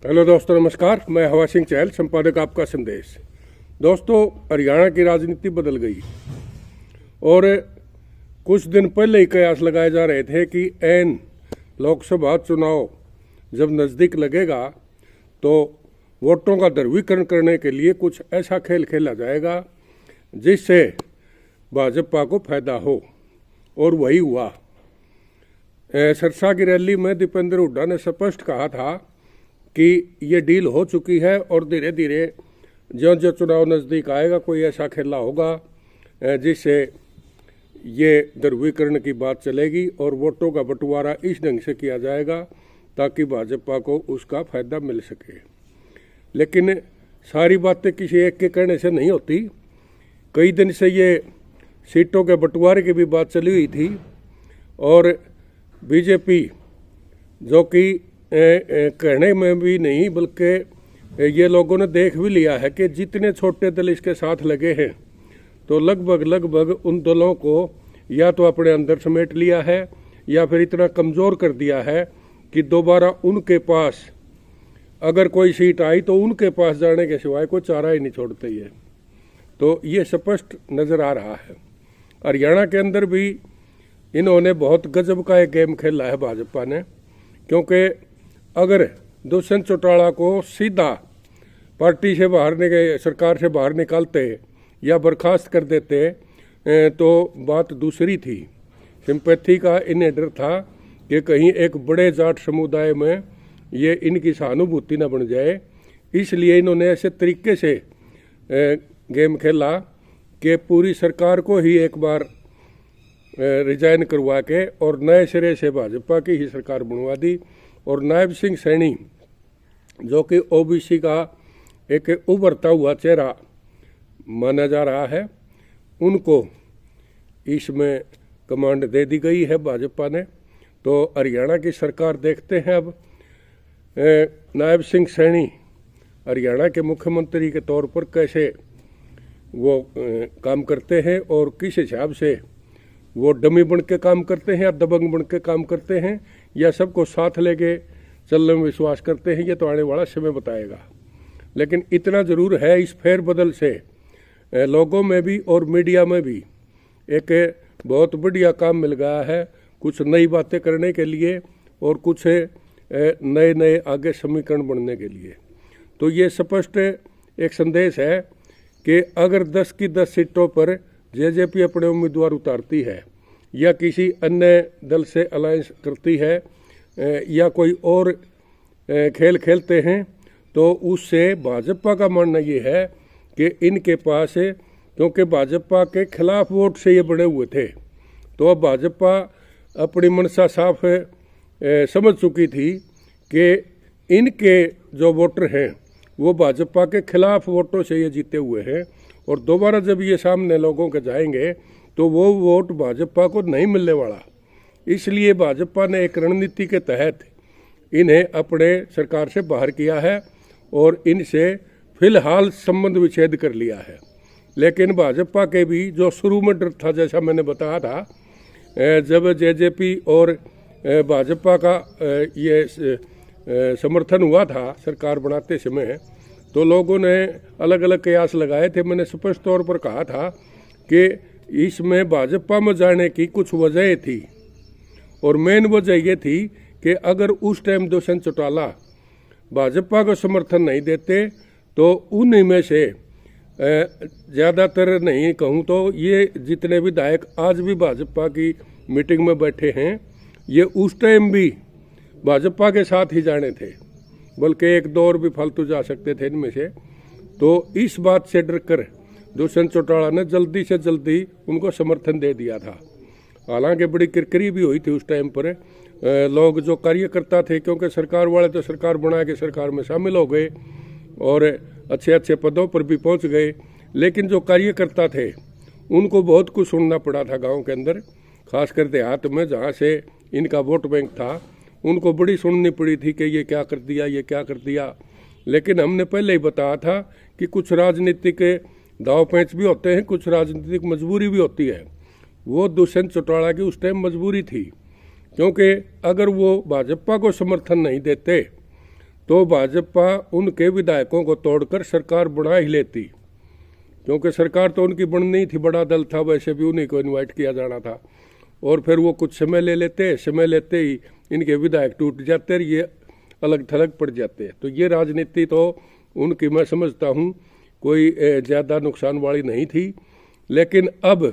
Hello दोस्तों, नमस्कार। मैं हवा सिंह चहल, संपादक आपका संदेश। दोस्तों, हरियाणा की राजनीति बदल गई और कुछ दिन पहले ही कयास लगाए जा रहे थे कि ऐन लोकसभा चुनाव जब नज़दीक लगेगा तो वोटों का ध्रुवीकरण करने के लिए कुछ ऐसा खेल खेला जाएगा जिससे भाजपा को फायदा हो, और वही हुआ। सिरसा की रैली में दीपेंद्र हुड्डा ने स्पष्ट कहा था कि ये डील हो चुकी है और धीरे धीरे जो जो चुनाव नज़दीक आएगा कोई ऐसा खेला होगा जिससे ये ध्रुवीकरण की बात चलेगी और वोटों का बंटवारा इस ढंग से किया जाएगा ताकि भाजपा को उसका फायदा मिल सके। लेकिन सारी बातें किसी एक के कहने से नहीं होती। कई दिन से ये सीटों के बंटवारे की भी बात चली हुई थी और बीजेपी, जो कि कहने में भी नहीं बल्कि ये लोगों ने देख भी लिया है कि जितने छोटे दल इसके साथ लगे हैं तो लगभग उन दलों को या तो अपने अंदर समेट लिया है या फिर इतना कमज़ोर कर दिया है कि दोबारा उनके पास अगर कोई सीट आई तो उनके पास जाने के सिवाय कोई चारा ही नहीं छोड़ते ही है। तो ये स्पष्ट नज़र आ रहा है। हरियाणा के अंदर भी इन्होंने बहुत गजब का एक गेम खेला है भाजपा ने, क्योंकि अगर दुष्यंत चौटाला को सीधा पार्टी से बाहर सरकार से बाहर निकालते या बर्खास्त कर देते तो बात दूसरी थी। सिंपैथी का इन्हें डर था कि कहीं एक बड़े जाट समुदाय में ये इनकी सहानुभूति न बन जाए, इसलिए इन्होंने ऐसे तरीके से गेम खेला कि पूरी सरकार को ही एक बार रिजाइन करवा के और नए सिरे से भाजपा की ही सरकार बनवा दी। और नायब सिंह सैनी, जो कि ओबीसी का एक उभरता हुआ चेहरा माना जा रहा है, उनको इसमें कमांड दे दी गई है भाजपा ने। तो हरियाणा की सरकार देखते हैं अब नायब सिंह सैनी हरियाणा के मुख्यमंत्री के तौर पर कैसे वो काम करते हैं और किस हिसाब से वो डमी बन के काम करते हैं या दबंग बन के काम करते हैं या सबको साथ लेके चलने में विश्वास करते हैं, ये तो आने वाला समय बताएगा। लेकिन इतना ज़रूर है, इस फेरबदल से लोगों में भी और मीडिया में भी एक बहुत बढ़िया काम मिल गया है, कुछ नई बातें करने के लिए और कुछ नए नए आगे समीकरण बनने के लिए। तो ये स्पष्ट एक संदेश है कि अगर 10 की 10 सीटों पर जेजेपी अपने उम्मीदवार उतारती है या किसी अन्य दल से अलायंस करती है या कोई और खेल खेलते हैं, तो उससे भाजपा का मानना ये है कि इनके पास, क्योंकि भाजपा के खिलाफ वोट से ये बने हुए थे, तो अब भाजपा अपनी मनसा साफ समझ चुकी थी कि इनके जो वोटर हैं वो भाजपा के खिलाफ वोटों से ये जीते हुए हैं और दोबारा जब ये सामने लोगों के जाएंगे तो वो वोट भाजपा को नहीं मिलने वाला। इसलिए भाजपा ने एक रणनीति के तहत इन्हें अपने सरकार से बाहर किया है और इनसे फिलहाल संबंध विच्छेद कर लिया है। लेकिन भाजपा के भी जो शुरू में डर था, जैसा मैंने बताया था, जब जेजेपी और भाजपा का ये समर्थन हुआ था सरकार बनाते समय, तो लोगों ने अलग अलग कयास लगाए थे। मैंने स्पष्ट तौर पर कहा था कि इसमें भाजपा में जाने की कुछ वजह थी और मेन वजह ये थी कि अगर उस टाइम दुष्यंत चौटाला भाजपा को समर्थन नहीं देते तो उन्हीं में से ज़्यादातर, नहीं कहूँ तो ये जितने विधायक आज भी भाजपा की मीटिंग में बैठे हैं, ये उस टाइम भी भाजपा के साथ ही जाने थे, बल्कि एक दो और भी फालतू जा सकते थे इनमें से। तो इस बात से डर कर दुष्यंत चौटाला ने जल्दी से जल्दी उनको समर्थन दे दिया था। हालांकि बड़ी किरकिरी भी हुई थी उस टाइम पर। लोग जो कार्यकर्ता थे, क्योंकि सरकार वाले तो सरकार बना के सरकार में शामिल हो गए और अच्छे अच्छे पदों पर भी पहुंच गए, लेकिन जो कार्यकर्ता थे उनको बहुत कुछ सुनना पड़ा था गाँव के अंदर, खासकर देहात में जहाँ से इनका वोट बैंक था। उनको बड़ी सुननी पड़ी थी कि ये क्या कर दिया, ये क्या कर दिया। लेकिन हमने पहले ही बताया था कि कुछ राजनीतिक दाव पेंच भी होते हैं, कुछ राजनीतिक मजबूरी भी होती है। वो दुष्यंत चौटाला की उस टाइम मजबूरी थी, क्योंकि अगर वो भाजपा को समर्थन नहीं देते तो भाजपा उनके विधायकों को तोड़कर सरकार बना ही लेती, क्योंकि सरकार तो उनकी बननी थी, बड़ा दल था, वैसे भी उन्हीं को इनवाइट किया जाना था। और फिर वो कुछ समय ले लेते, समय लेते ही इनके विधायक टूट जाते और ये अलग थलग पड़ जाते। तो ये राजनीति तो उनकी मैं समझता हूँ कोई ज़्यादा नुकसान वाली नहीं थी। लेकिन अब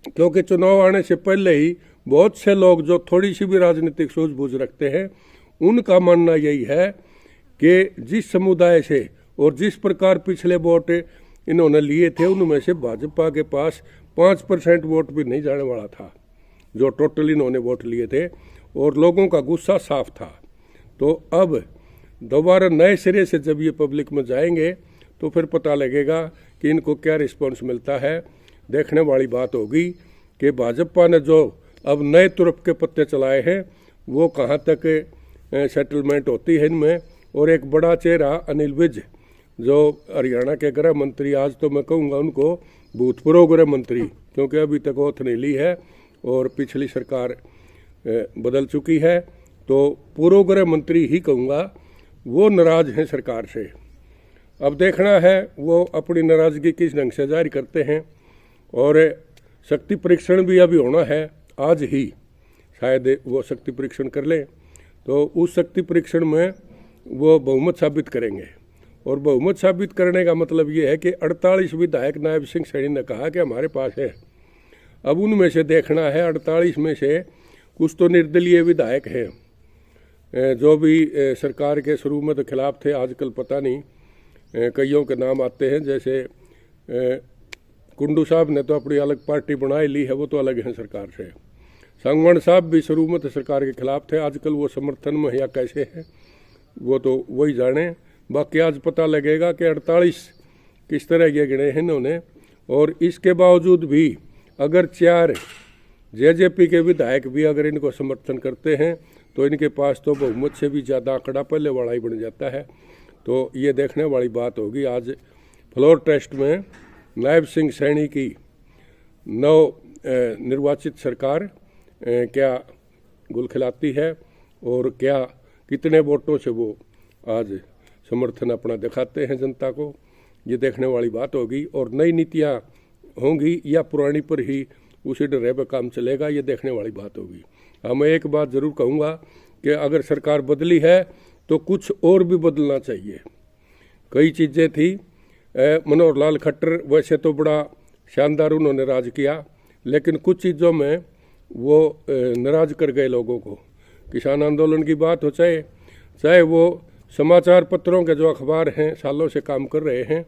क्योंकि चुनाव आने से पहले ही बहुत से लोग जो थोड़ी सी भी राजनीतिक सूझबूझ रखते हैं, उनका मानना यही है कि जिस समुदाय से और जिस प्रकार पिछले वोट इन्होंने लिए थे, उनमें से भाजपा के पास 5% वोट भी नहीं जाने वाला था, जो टोटल इन्होंने वोट लिए थे, और लोगों का गुस्सा साफ था। तो अब दोबारा नए सिरे से जब ये पब्लिक में जाएंगे तो फिर पता लगेगा कि इनको क्या रिस्पॉन्स मिलता है। देखने वाली बात होगी कि भाजपा ने जो अब नए तुरप के पत्ते चलाए हैं वो कहाँ तक सेटलमेंट होती है इनमें। और एक बड़ा चेहरा अनिल विज, जो हरियाणा के गृह मंत्री, आज तो मैं कहूँगा उनको भूतपूर्व गृह मंत्री, क्योंकि अभी तक ओथ नहीं ली है और पिछली सरकार बदल चुकी है, तो पूर्व गृह मंत्री ही कहूँगा, वो नाराज हैं सरकार से। अब देखना है वो अपनी नाराज़गी किस ढंग से जारी करते हैं। और शक्ति परीक्षण भी अभी होना है, आज ही शायद वो शक्ति परीक्षण कर लें, तो उस शक्ति परीक्षण में वो बहुमत साबित करेंगे। और बहुमत साबित करने का मतलब ये है कि 48 विधायक नायब सिंह सैनी ने कहा कि हमारे पास है। अब उनमें से देखना है 48 में से कुछ तो निर्दलीय विधायक हैं, जो भी सरकार के शुरू में तो खिलाफ थे, आजकल पता नहीं कईयों के नाम आते हैं। जैसे कुंडू साहब ने तो अपनी अलग पार्टी बना ही ली है, वो तो अलग हैं सरकार से। सांगवान साहब भी शुरू में तो सरकार के खिलाफ थे, आजकल वो समर्थन में या कैसे हैं वो तो वही जाने। बाकी आज पता लगेगा कि 48 किस तरह ये गिने हैं इन्होंने। और इसके बावजूद भी अगर 4 जेजेपी के विधायक भी अगर इनको समर्थन करते हैं तो इनके पास तो बहुमत से भी ज़्यादा आंकड़ा पहले वाला ही बन जाता है। तो ये देखने वाली बात होगी आज फ्लोर टेस्ट में नायब सिंह सैनी की निर्वाचित सरकार क्या गुल खिलाती है और क्या कितने वोटों से वो आज समर्थन अपना दिखाते हैं जनता को, ये देखने वाली बात होगी। और नई नीतियाँ होंगी या पुरानी पर ही उसी डरे पर काम चलेगा, ये देखने वाली बात होगी। हाँ, मैं एक बात ज़रूर कहूँगा कि अगर सरकार बदली है तो कुछ और भी बदलना चाहिए। कई चीज़ें थी, मनोहर लाल खट्टर वैसे तो बड़ा शानदार उन्होंने राज किया, लेकिन कुछ चीज़ों में वो नाराज कर गए लोगों को। किसान आंदोलन की बात हो, चाहे वो समाचार पत्रों के जो अखबार हैं सालों से काम कर रहे हैं,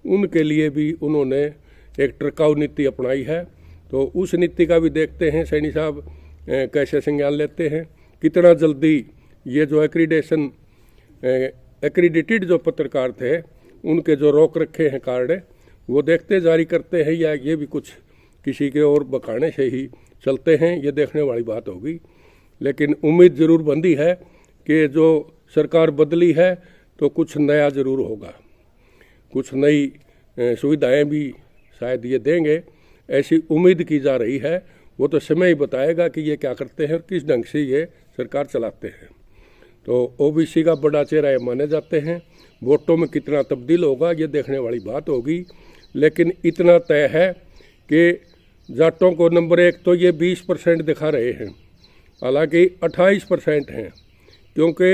उनके लिए भी उन्होंने एक टिकाऊ नीति अपनाई है। तो उस नीति का भी देखते हैं सैनी साहब कैसे संज्ञान लेते हैं, कितना जल्दी ये जो एक्रीडिटेड जो पत्रकार थे उनके जो रोक रखे हैं कार्ड वो देखते जारी करते हैं, या ये भी कुछ किसी के और बकाने से ही चलते हैं, ये देखने वाली बात होगी। लेकिन उम्मीद ज़रूर बंधी है कि जो सरकार बदली है तो कुछ नया ज़रूर होगा, कुछ नई सुविधाएं भी शायद ये देंगे, ऐसी उम्मीद की जा रही है। वो तो समय ही बताएगा कि ये क्या करते हैं और किस ढंग से ये सरकार चलाते हैं। तो ओबीसी का बड़ा चेहरा ये माने जाते हैं, वोटों में कितना तब्दील होगा ये देखने वाली बात होगी। लेकिन इतना तय है कि जाटों को नंबर 1 तो ये 20% दिखा रहे हैं, हालांकि 28% हैं, क्योंकि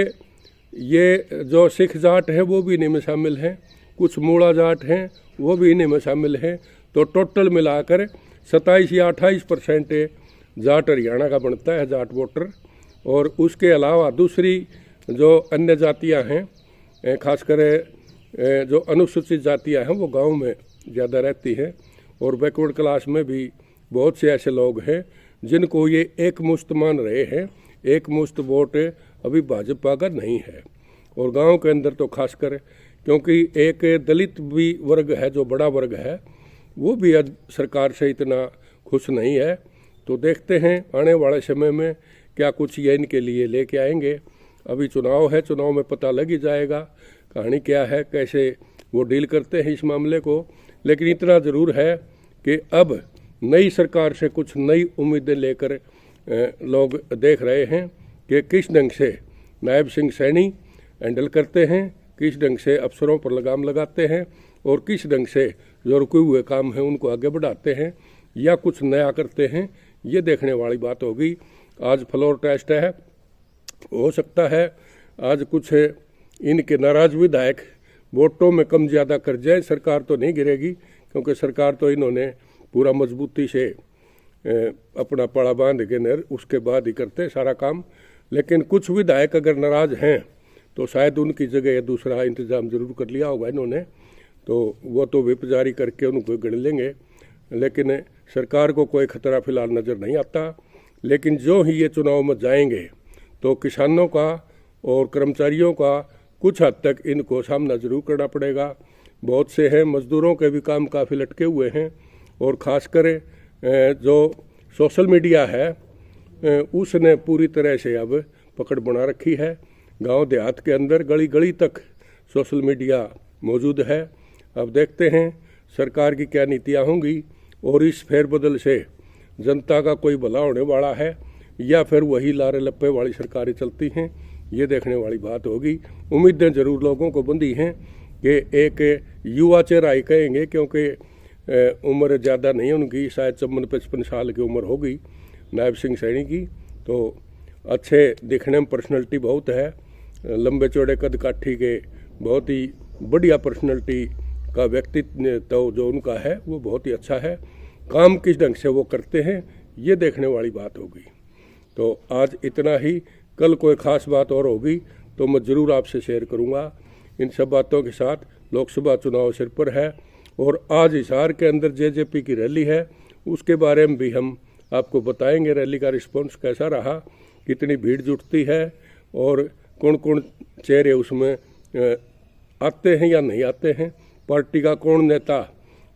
ये जो सिख जाट है वो भी इन्हीं में शामिल हैं, कुछ मूड़ा जाट हैं वो भी इन्हीं में शामिल हैं। तो टोटल मिलाकर 27 या 28% जाट हरियाणा का बनता है, जाट वोटर। और उसके अलावा दूसरी जो अन्य जातियां हैं, खासकर जो अनुसूचित जातियां हैं, वो गांव में ज़्यादा रहती हैं। और बैकवर्ड क्लास में भी बहुत से ऐसे लोग हैं जिनको ये एक मुश्त मान रहे हैं, एक मुश्त वोट अभी भाजपा का नहीं है। और गांव के अंदर तो खासकर, क्योंकि एक दलित भी वर्ग है जो बड़ा वर्ग है, वो भी आज सरकार से इतना खुश नहीं है। तो देखते हैं आने वाले समय में क्या कुछ ये इनके लिए लेके आएंगे। अभी चुनाव है, चुनाव में पता लग ही जाएगा कहानी क्या है, कैसे वो डील करते हैं इस मामले को। लेकिन इतना ज़रूर है कि अब नई सरकार से कुछ नई उम्मीदें लेकर लोग देख रहे हैं कि किस ढंग से नायब सिंह सैनी हैंडल करते हैं, किस ढंग से अफसरों पर लगाम लगाते हैं और किस ढंग से जो रुके हुए काम हैं उनको आगे बढ़ाते हैं या कुछ नया करते हैं, ये देखने वाली बात होगी। आज फ्लोर टेस्ट है, हो सकता है आज कुछ इनके नाराज विधायक वोटों में कम ज़्यादा कर जाए। सरकार तो नहीं गिरेगी क्योंकि सरकार तो इन्होंने पूरा मजबूती से अपना पड़ा बांध के नर उसके बाद ही करते सारा काम। लेकिन कुछ विधायक अगर नाराज हैं तो शायद उनकी जगह दूसरा इंतजाम जरूर कर लिया होगा इन्होंने, तो वो तो व्हिप जारी करके उनको गिन लेंगे। लेकिन सरकार को कोई खतरा फिलहाल नज़र नहीं आता। लेकिन जो ही ये चुनाव में जाएंगे तो किसानों का और कर्मचारियों का कुछ हद तक इनको सामना जरूर करना पड़ेगा। बहुत से हैं, मजदूरों के भी काम काफ़ी लटके हुए हैं और ख़ासकर जो सोशल मीडिया है उसने पूरी तरह से अब पकड़ बना रखी है। गांव देहात के अंदर गली गली तक सोशल मीडिया मौजूद है। अब देखते हैं सरकार की क्या नीतियां होंगी और इस फेरबदल से जनता का कोई भला होने वाला है या फिर वही लारे लप्पे वाली सरकारें चलती हैं, ये देखने वाली बात होगी। उम्मीदें जरूर लोगों को बंधी हैं कि एक युवा चेहरा ही कहेंगे क्योंकि उम्र ज़्यादा नहीं उनकी, शायद 54-55 साल की उम्र होगी नायब सिंह सैनी की। तो अच्छे दिखने में पर्सनैलिटी बहुत है, लंबे चौड़े कद काठी के, बहुत ही बढ़िया पर्सनैलिटी का व्यक्तित्व तो जो उनका है वो बहुत ही अच्छा है। काम किस ढंग से वो करते हैं ये देखने वाली बात होगी। तो आज इतना ही, कल कोई ख़ास बात और होगी तो मैं ज़रूर आपसे शेयर करूँगा। इन सब बातों के साथ लोकसभा चुनाव सिर पर है और आज हिसार के अंदर जेजेपी की रैली है, उसके बारे में भी हम आपको बताएंगे। रैली का रिस्पॉन्स कैसा रहा, कितनी भीड़ जुटती है और कौन कौन चेहरे उसमें आते हैं या नहीं आते हैं, पार्टी का कौन नेता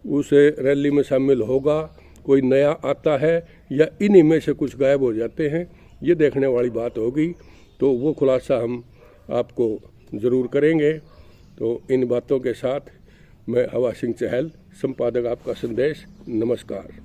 उस रैली में शामिल होगा, कोई नया आता है या इन्हीं में से कुछ गायब हो जाते हैं, ये देखने वाली बात होगी। तो वो खुलासा हम आपको ज़रूर करेंगे। तो इन बातों के साथ मैं हवा सिंह चहल, संपादक आपका संदेश, नमस्कार।